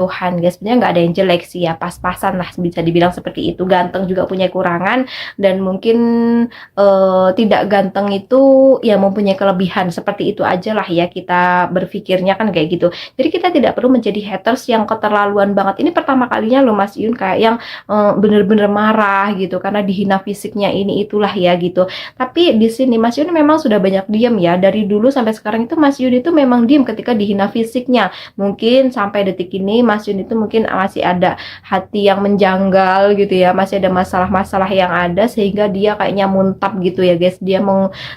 Tuhan guys, sebenarnya nggak ada yang jelek sih ya, pas-pasan lah bisa dibilang seperti itu. Ganteng juga punya kekurangan, dan mungkin tidak ganteng itu ya mempunyai kelebihan, seperti itu aja lah ya kita berpikirnya kan kayak gitu. Jadi kita tidak perlu menjadi haters yang keterlaluan banget. Ini pertama kalinya loh Mas Yun kayak yang bener-bener marah gitu karena dihina fisiknya ini itulah ya gitu. Tapi di sini Mas Yun memang sudah banyak diem ya, dari dulu sampai sekarang itu Mas Yun itu memang diem ketika dihina fisiknya. Mungkin sampai detik ini Mas Yun itu mungkin masih ada hati yang menjanggal gitu ya, masih ada masalah-masalah yang ada sehingga dia kayaknya muntap gitu ya guys.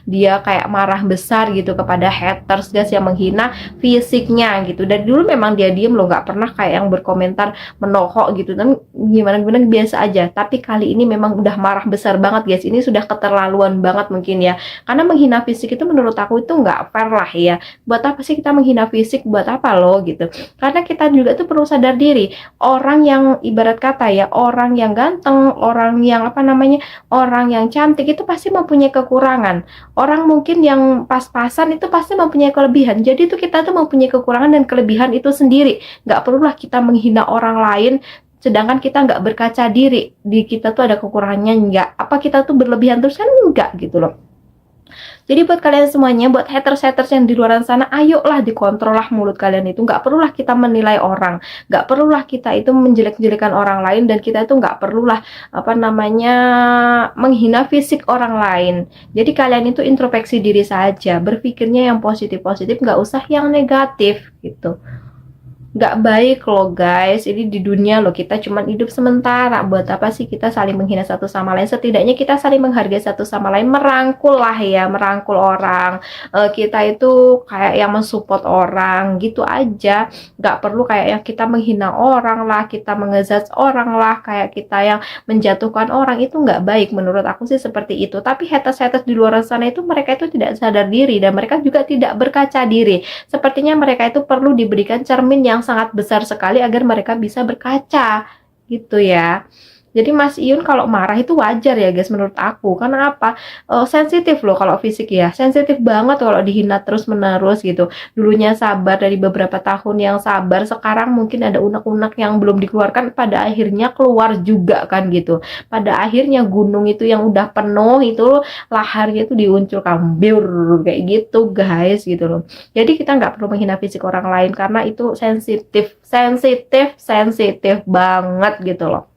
Dia kayak marah besar gitu kepada haters guys yang menghina fisiknya gitu. Dari dulu memang dia diem loh, nggak pernah kayak yang berkomentar menohok gitu, dan gimana biasa aja. Tapi kali ini memang udah marah besar banget guys. Ini sudah keterlaluan banget mungkin ya, karena menghina fisik itu menurut aku itu nggak fair lah ya. Buat apa sih kita menghina fisik, buat apa loh gitu. Karena kita juga tuh perlu sadar diri, orang yang ibarat kata ya, orang yang ganteng, orang yang apa namanya, orang yang cantik itu pasti mempunyai kekurangan. Orang mungkin yang pas-pasan itu pasti mempunyai kelebihan. Jadi tuh kita tuh mempunyai kekurangan dan kelebihan itu sendiri. Nggak perlulah kita menghina orang lain sedangkan kita nggak berkaca diri, di kita tuh ada kekurangannya nggak, apa kita tuh berlebihan terus, kan enggak gitu loh. Jadi buat kalian semuanya, buat haters-haters yang di luar sana, ayolah dikontrol lah mulut kalian itu. Nggak perlulah kita menilai orang, nggak perlulah kita itu menjelek-jelekan orang lain, dan kita itu nggak perlulah apa namanya menghina fisik orang lain. Jadi kalian itu introspeksi diri saja, berpikirnya yang positif-positif, nggak usah yang negatif gitu. Nggak baik loh guys, ini di dunia loh, kita cuma hidup sementara. Buat apa sih kita saling menghina satu sama lain? Setidaknya kita saling menghargai satu sama lain, merangkul lah ya, merangkul orang. Kita itu kayak yang mensupport orang gitu aja. Nggak perlu kayak yang kita menghina orang lah, kita mengejudge orang lah, kayak kita yang menjatuhkan orang. Itu nggak baik, menurut aku sih seperti itu. Tapi haters-haters di luar sana itu, mereka itu tidak sadar diri, dan mereka juga tidak berkaca diri. Sepertinya mereka itu perlu diberikan cermin yang sangat besar sekali agar mereka bisa berkaca gitu ya. Jadi Mas Iyun kalau marah itu wajar ya guys menurut aku. Karena apa? Sensitif loh kalau fisik ya. Sensitif banget kalau dihina terus menerus gitu. Dulunya sabar, dari beberapa tahun yang sabar, sekarang mungkin ada unek-unek yang belum dikeluarkan, pada akhirnya keluar juga kan gitu. Pada akhirnya gunung itu yang udah penuh itu, laharnya itu diunculkan biur kayak gitu guys gitu loh. Jadi kita nggak perlu menghina fisik orang lain karena itu sensitif, sensitif, sensitif banget gitu loh.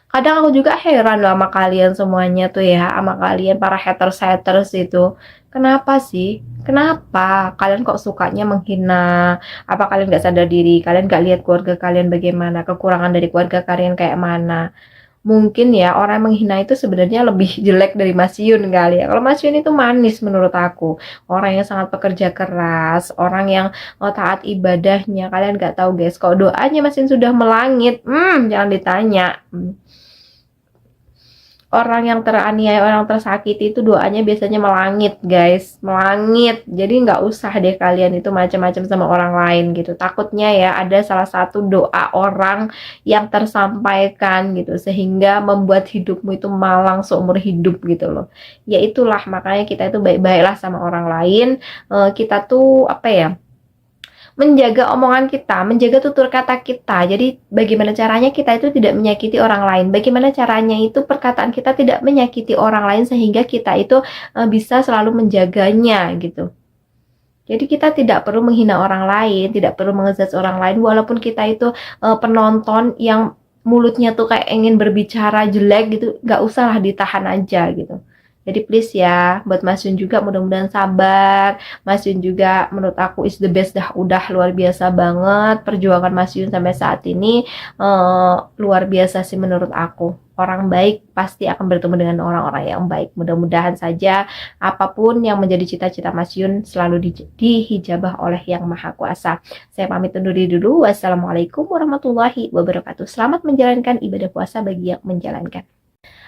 Kadang aku juga heran loh sama kalian semuanya tuh ya, sama kalian para haters-haters itu. Kenapa sih? Kenapa kalian kok sukanya menghina? Apa kalian nggak sadar diri? Kalian nggak lihat keluarga kalian bagaimana? Kekurangan dari keluarga kalian kayak mana? Mungkin ya orang yang menghina itu sebenarnya lebih jelek dari Mas Yun kali ya. Kalau Mas Yun itu manis menurut aku. Orang yang sangat pekerja keras, orang yang taat ibadahnya. Kalian nggak tahu guys, kalau doanya Mas Yun sudah melangit, jangan ditanya. Orang yang teraniaya, orang tersakiti itu doanya biasanya melangit guys, melangit. Jadi nggak usah deh kalian itu macam-macam sama orang lain gitu. Takutnya ya ada salah satu doa orang yang tersampaikan gitu, sehingga membuat hidupmu itu malang seumur hidup gitu loh. Ya itulah makanya kita itu baik-baiklah sama orang lain. Kita tuh apa ya, menjaga omongan kita, menjaga tutur kata kita. Jadi bagaimana caranya kita itu tidak menyakiti orang lain, bagaimana caranya itu perkataan kita tidak menyakiti orang lain, sehingga kita itu bisa selalu menjaganya gitu. Jadi kita tidak perlu menghina orang lain, tidak perlu mengejudge orang lain, walaupun kita itu penonton yang mulutnya tuh kayak ingin berbicara jelek gitu, nggak usah lah, ditahan aja gitu. Jadi please ya, buat Mas Yun juga mudah-mudahan sabar. Mas Yun juga menurut aku is the best dah, udah luar biasa banget perjuangan Mas Yun sampai saat ini. Luar biasa sih menurut aku. Orang baik pasti akan bertemu dengan orang-orang yang baik. Mudah-mudahan saja apapun yang menjadi cita-cita Mas Yun selalu dihijabah oleh Yang Maha Kuasa. Saya pamit undur diri dulu. Wassalamualaikum warahmatullahi wabarakatuh. Selamat menjalankan ibadah puasa bagi yang menjalankan.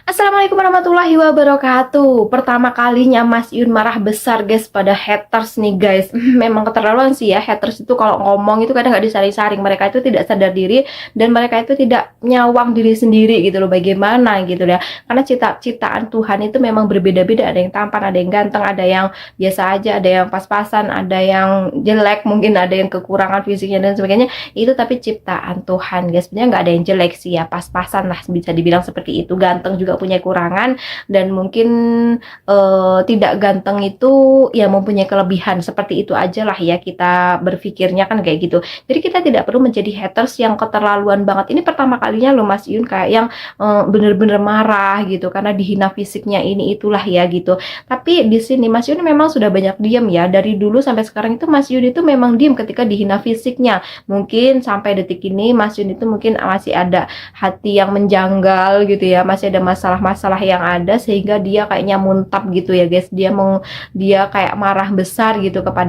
Assalamualaikum warahmatullahi wabarakatuh. Pertama kalinya Mas Yun marah besar guys pada haters nih guys. Memang keterlaluan sih ya, haters itu kalau ngomong itu kadang nggak disaring-saring. Mereka itu tidak sadar diri dan mereka itu tidak nyawang diri sendiri gitu loh. Bagaimana gitu ya. Karena ciptaan Tuhan itu memang berbeda-beda. Ada yang tampan, ada yang ganteng, ada yang biasa aja, ada yang pas-pasan, ada yang jelek, mungkin ada yang kekurangan fisiknya dan sebagainya. Itu tapi ciptaan Tuhan guys. Sebenarnya nggak ada yang jelek sih ya, pas-pasan lah bisa dibilang seperti itu. Ganteng juga punya kurangan dan mungkin tidak ganteng itu ya mempunyai kelebihan, seperti itu aja lah ya kita berpikirnya kan kayak gitu. Jadi kita tidak perlu menjadi haters yang keterlaluan banget. Ini pertama kalinya loh Mas Yun kayak yang bener-bener marah gitu karena dihina fisiknya ini itulah ya gitu. Tapi di sini Mas Yun memang sudah banyak diem ya, dari dulu sampai sekarang itu Mas Yun itu memang diem ketika dihina fisiknya. Mungkin sampai detik ini Mas Yun itu mungkin masih ada hati yang menjanggal gitu ya, masih ada masalah-masalah yang ada sehingga dia kayaknya muntap gitu ya guys. Dia kayak marah besar gitu kepada